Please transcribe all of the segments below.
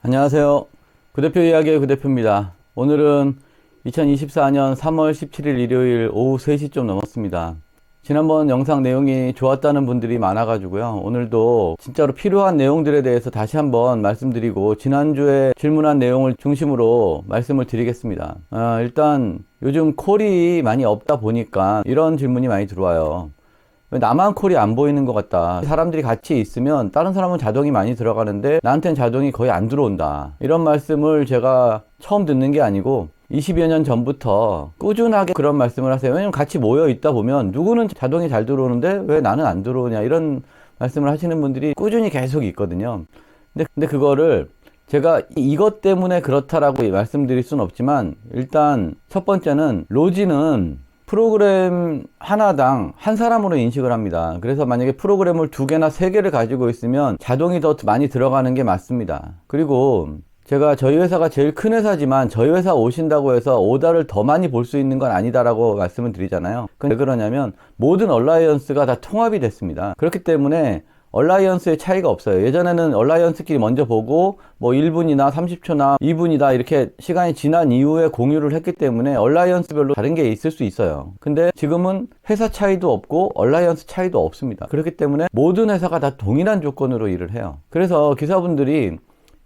안녕하세요. 구대표 이야기의 구대표입니다. 오늘은 2024년 3월 17일 일요일 오후 3시 좀 넘었습니다. 지난번 영상 내용이 좋았다는 분들이 많아가지고요. 오늘도 진짜로 필요한 내용들에 대해서 다시 한번 말씀드리고 지난주에 질문한 내용을 중심으로 말씀을 드리겠습니다. 일단 요즘 콜이 많이 없다 보니까 이런 질문이 많이 들어와요. 왜 나만 콜이 안 보이는 것 같다. 사람들이 같이 있으면 다른 사람은 자동이 많이 들어가는데 나한테는 자동이 거의 안 들어온다. 이런 말씀을 제가 처음 듣는 게 아니고 20여 년 전부터 꾸준하게 그런 말씀을 하세요. 왜냐면 같이 모여 있다 보면 누구는 자동이 잘 들어오는데 왜 나는 안 들어오냐 이런 말씀을 하시는 분들이 꾸준히 계속 있거든요. 근데 그거를 제가 이것 때문에 그렇다라고 말씀드릴 수는 없지만 일단 첫 번째는 로지는 프로그램 하나당 한 사람으로 인식을 합니다. 그래서 만약에 프로그램을 2개나 3개를 가지고 있으면 자동이 더 많이 들어가는 게 맞습니다. 그리고 제가 저희 회사가 제일 큰 회사지만 저희 회사 오신다고 해서 오더를 더 많이 볼 수 있는 건 아니다라고 말씀을 드리잖아요. 왜 그러냐면 모든 얼라이언스가 다 통합이 됐습니다. 그렇기 때문에 얼라이언스의 차이가 없어요. 예전에는 얼라이언스끼리 먼저 보고 뭐 1분이나 30초나 2분이다 이렇게 시간이 지난 이후에 공유를 했기 때문에 얼라이언스별로 다른 게 있을 수 있어요. 근데 지금은 회사 차이도 없고 얼라이언스 차이도 없습니다. 그렇기 때문에 모든 회사가 다 동일한 조건으로 일을 해요. 그래서 기사분들이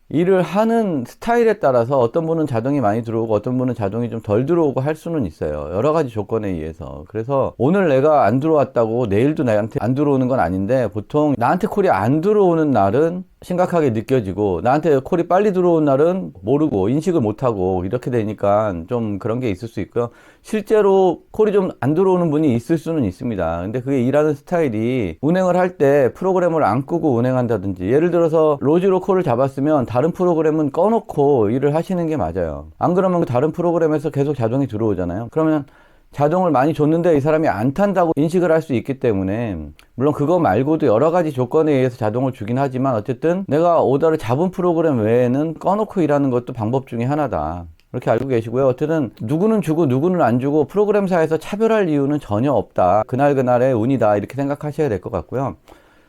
일을 하는 스타일에 따라서 어떤 분은 자동이 많이 들어오고 어떤 분은 자동이 좀 덜 들어오고 할 수는 있어요. 여러 가지 조건에 의해서. 그래서 오늘 내가 안 들어왔다고 내일도 나한테 안 들어오는 건 아닌데 보통 나한테 콜이 안 들어오는 날은 심각하게 느껴지고 나한테 콜이 빨리 들어온 날은 모르고 인식을 못하고 이렇게 되니까 좀 그런 게 있을 수 있고요. 실제로 콜이 좀 안 들어오는 분이 있을 수는 있습니다. 근데 그게 일하는 스타일이 운행을 할 때 프로그램을 안 끄고 운행한다든지 예를 들어서 로지로 콜을 잡았으면 다른 프로그램은 꺼놓고 일을 하시는 게 맞아요. 안 그러면 다른 프로그램에서 계속 자동이 들어오잖아요. 그러면 자동을 많이 줬는데 이 사람이 안 탄다고 인식을 할 수 있기 때문에 물론 그거 말고도 여러 가지 조건에 의해서 자동을 주긴 하지만 어쨌든 내가 오더를 잡은 프로그램 외에는 꺼놓고 일하는 것도 방법 중에 하나다. 그렇게 알고 계시고요. 어쨌든 누구는 주고 누구는 안 주고 프로그램사에서 차별할 이유는 전혀 없다. 그날그날의 운이다. 이렇게 생각하셔야 될 것 같고요.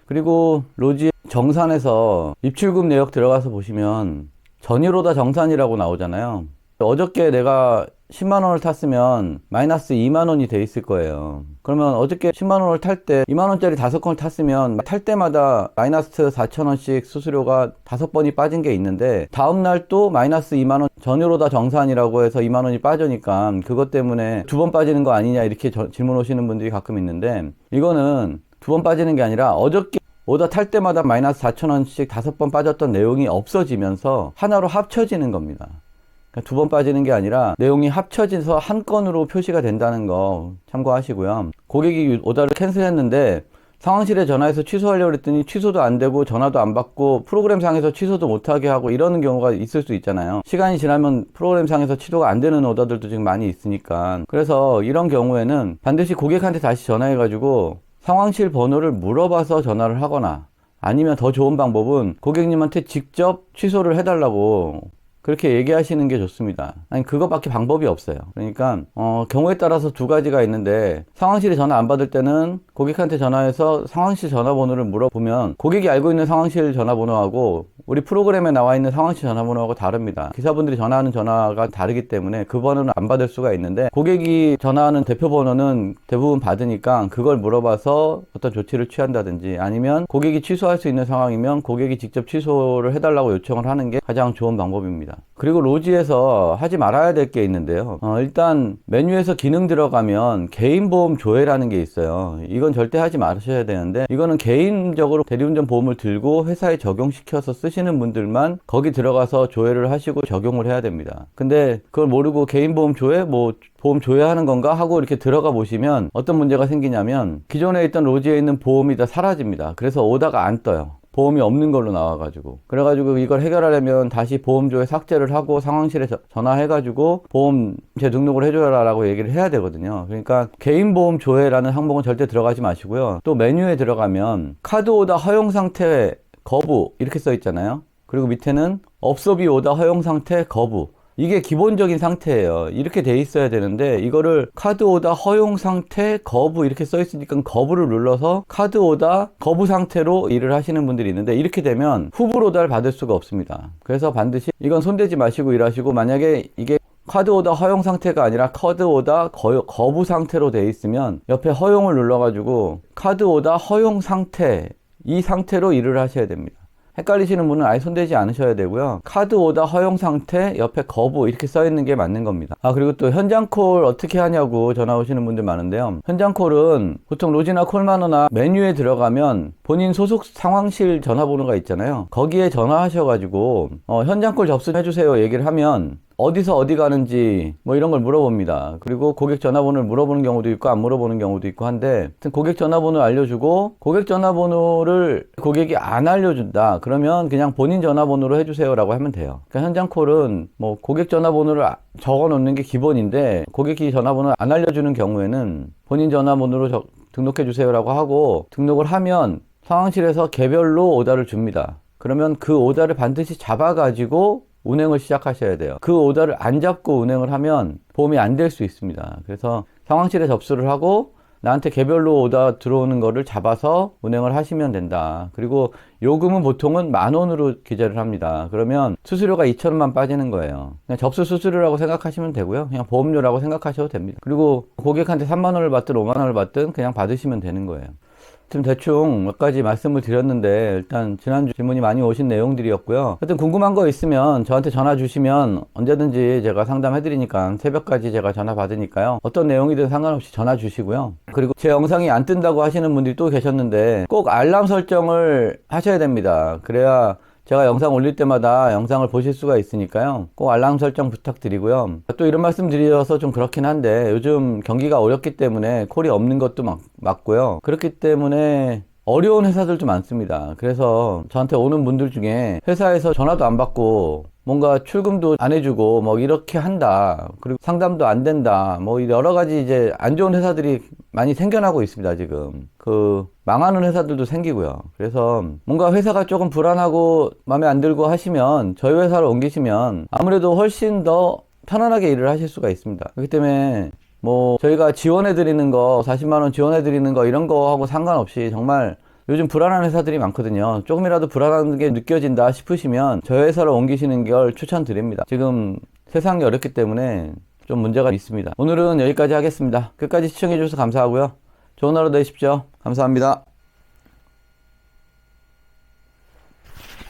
그리고 로지 정산에서 입출금 내역 들어가서 보시면 전일오다 정산이라고 나오잖아요. 어저께 내가 10만원을 탔으면 마이너스 2만원이 돼 있을 거예요. 그러면 어저께 10만원을 탈 때 2만원짜리 5건을 탔으면 탈 때마다 마이너스 4천원씩 수수료가 5번이 빠진 게 있는데 다음날 또 마이너스 2만원 전일오다 정산이라고 해서 2만원이 빠지니까 그것 때문에 2번 빠지는 거 아니냐 이렇게 질문 오시는 분들이 가끔 있는데 이거는 2번 빠지는 게 아니라 어저께 오더 탈 때마다 마이너스 4천원씩 5번 빠졌던 내용이 없어지면서 하나로 합쳐지는 겁니다. 그러니까 2번 빠지는 게 아니라 내용이 합쳐져서 한 건으로 표시가 된다는 거 참고하시고요. 고객이 오더를 캔슬했는데 상황실에 전화해서 취소하려고 했더니 취소도 안 되고 전화도 안 받고 프로그램상에서 취소도 못하게 하고 이러는 경우가 있을 수 있잖아요. 시간이 지나면 프로그램상에서 취소가 안 되는 오더들도 지금 많이 있으니까. 그래서 이런 경우에는 반드시 고객한테 다시 전화해가지고 상황실 번호를 물어봐서 전화를 하거나 아니면 더 좋은 방법은 고객님한테 직접 취소를 해달라고 그렇게 얘기하시는 게 좋습니다. 아니 그거밖에 방법이 없어요. 그러니까 경우에 따라서 2가지가 있는데 상황실에 전화 안 받을 때는 고객한테 전화해서 상황실 전화번호를 물어보면 고객이 알고 있는 상황실 전화번호하고 우리 프로그램에 나와 있는 상황실 전화번호하고 다릅니다. 기사분들이 전화하는 전화가 다르기 때문에 그 번호는 안 받을 수가 있는데 고객이 전화하는 대표 번호는 대부분 받으니까 그걸 물어봐서 어떤 조치를 취한다든지 아니면 고객이 취소할 수 있는 상황이면 고객이 직접 취소를 해달라고 요청을 하는 게 가장 좋은 방법입니다. 그리고 로지에서 하지 말아야 될 게 있는데요. 일단 메뉴에서 기능 들어가면 개인보험 조회라는 게 있어요. 이건 절대 하지 마셔야 되는데 이거는 개인적으로 대리운전 보험을 들고 회사에 적용시켜서 쓰시는 분들만 거기 들어가서 조회를 하시고 적용을 해야 됩니다. 근데 그걸 모르고 개인보험 조회? 뭐 보험 조회하는 건가? 하고 이렇게 들어가 보시면 어떤 문제가 생기냐면 기존에 있던 로지에 있는 보험이 다 사라집니다. 그래서 오다가 안 떠요. 보험이 없는 걸로 나와가지고 그래가지고 이걸 해결하려면 다시 보험조회 삭제를 하고 상황실에 전화해가지고 보험 재등록을 해줘라 라고 얘기를 해야 되거든요. 그러니까 개인보험 조회라는 항목은 절대 들어가지 마시고요. 또 메뉴에 들어가면 카드 오더 허용 상태 거부 이렇게 써 있잖아요. 그리고 밑에는 업소비 오더 허용 상태 거부 이게 기본적인 상태예요. 이렇게 돼 있어야 되는데 이거를 카드 오더 허용 상태 거부 이렇게 써 있으니까 거부를 눌러서 카드 오더 거부 상태로 일을 하시는 분들이 있는데 이렇게 되면 후불 오더를 받을 수가 없습니다. 그래서 반드시 이건 손대지 마시고 일하시고, 만약에 이게 카드 오더 허용 상태가 아니라 카드 오더 거부 상태로 돼 있으면 옆에 허용을 눌러가지고 카드 오더 허용 상태, 이 상태로 일을 하셔야 됩니다. 헷갈리시는 분은 아예 손대지 않으셔야 되고요. 카드 오더 허용 상태 옆에 거부 이렇게 써 있는 게 맞는 겁니다. 그리고 또 현장 콜 어떻게 하냐고 전화 오시는 분들 많은데요. 현장 콜은 보통 로지나 콜마너나 메뉴에 들어가면 본인 소속 상황실 전화번호가 있잖아요. 거기에 전화하셔가지고 현장 콜 접수해주세요 얘기를 하면 어디서 어디 가는지 뭐 이런 걸 물어봅니다. 그리고 고객 전화번호를 물어보는 경우도 있고 안 물어보는 경우도 있고 한데, 고객 전화번호를 알려주고 고객 전화번호를 고객이 안 알려준다 그러면 그냥 본인 전화번호로 해주세요 라고 하면 돼요. 그러니까 현장 콜은 뭐 고객 전화번호를 적어 놓는 게 기본인데, 고객이 전화번호를 안 알려주는 경우에는 본인 전화번호로 등록해 주세요 라고 하고 등록을 하면 상황실에서 개별로 오더를 줍니다. 그러면 그 오더를 반드시 잡아가지고 운행을 시작하셔야 돼요. 그 오더를 안 잡고 운행을 하면 보험이 안 될 수 있습니다. 그래서 상황실에 접수를 하고 나한테 개별로 오더 들어오는 거를 잡아서 운행을 하시면 된다. 그리고 요금은 보통은 10,000원으로 기재를 합니다. 그러면 수수료가 2,000원만 빠지는 거예요. 그냥 접수 수수료라고 생각하시면 되고요. 그냥 보험료라고 생각하셔도 됩니다. 그리고 고객한테 30,000원을 받든 50,000원을 받든 그냥 받으시면 되는 거예요. 지금 대충 몇 가지 말씀을 드렸는데, 일단 지난주 질문이 많이 오신 내용들이었고요. 하여튼 궁금한 거 있으면 저한테 전화 주시면 언제든지 제가 상담해 드리니까, 새벽까지 제가 전화 받으니까요. 어떤 내용이든 상관없이 전화 주시고요. 그리고 제 영상이 안 뜬다고 하시는 분들이 또 계셨는데 꼭 알람 설정을 하셔야 됩니다. 그래야 제가 영상 올릴 때마다 영상을 보실 수가 있으니까요. 꼭 알람 설정 부탁드리고요. 또 이런 말씀 드려서 좀 그렇긴 한데, 요즘 경기가 어렵기 때문에 콜이 없는 것도 맞고요. 그렇기 때문에 어려운 회사들도 많습니다. 그래서 저한테 오는 분들 중에 회사에서 전화도 안 받고 뭔가 출금도 안 해주고 뭐 이렇게 한다, 그리고 상담도 안 된다, 뭐 여러 가지 이제 안 좋은 회사들이 많이 생겨나고 있습니다. 지금 망하는 회사들도 생기고요. 그래서 뭔가 회사가 조금 불안하고 마음에 안 들고 하시면 저희 회사로 옮기시면 아무래도 훨씬 더 편안하게 일을 하실 수가 있습니다. 그렇기 때문에 뭐 저희가 지원해 드리는 거, 40만 원 지원해 드리는 거 이런 거하고 상관없이 정말 요즘 불안한 회사들이 많거든요. 조금이라도 불안한 게 느껴진다 싶으시면 저희 회사로 옮기시는 걸 추천드립니다. 지금 세상이 어렵기 때문에 좀 문제가 있습니다. 오늘은 여기까지 하겠습니다. 끝까지 시청해 주셔서 감사하고요. 좋은 하루 되십시오. 감사합니다.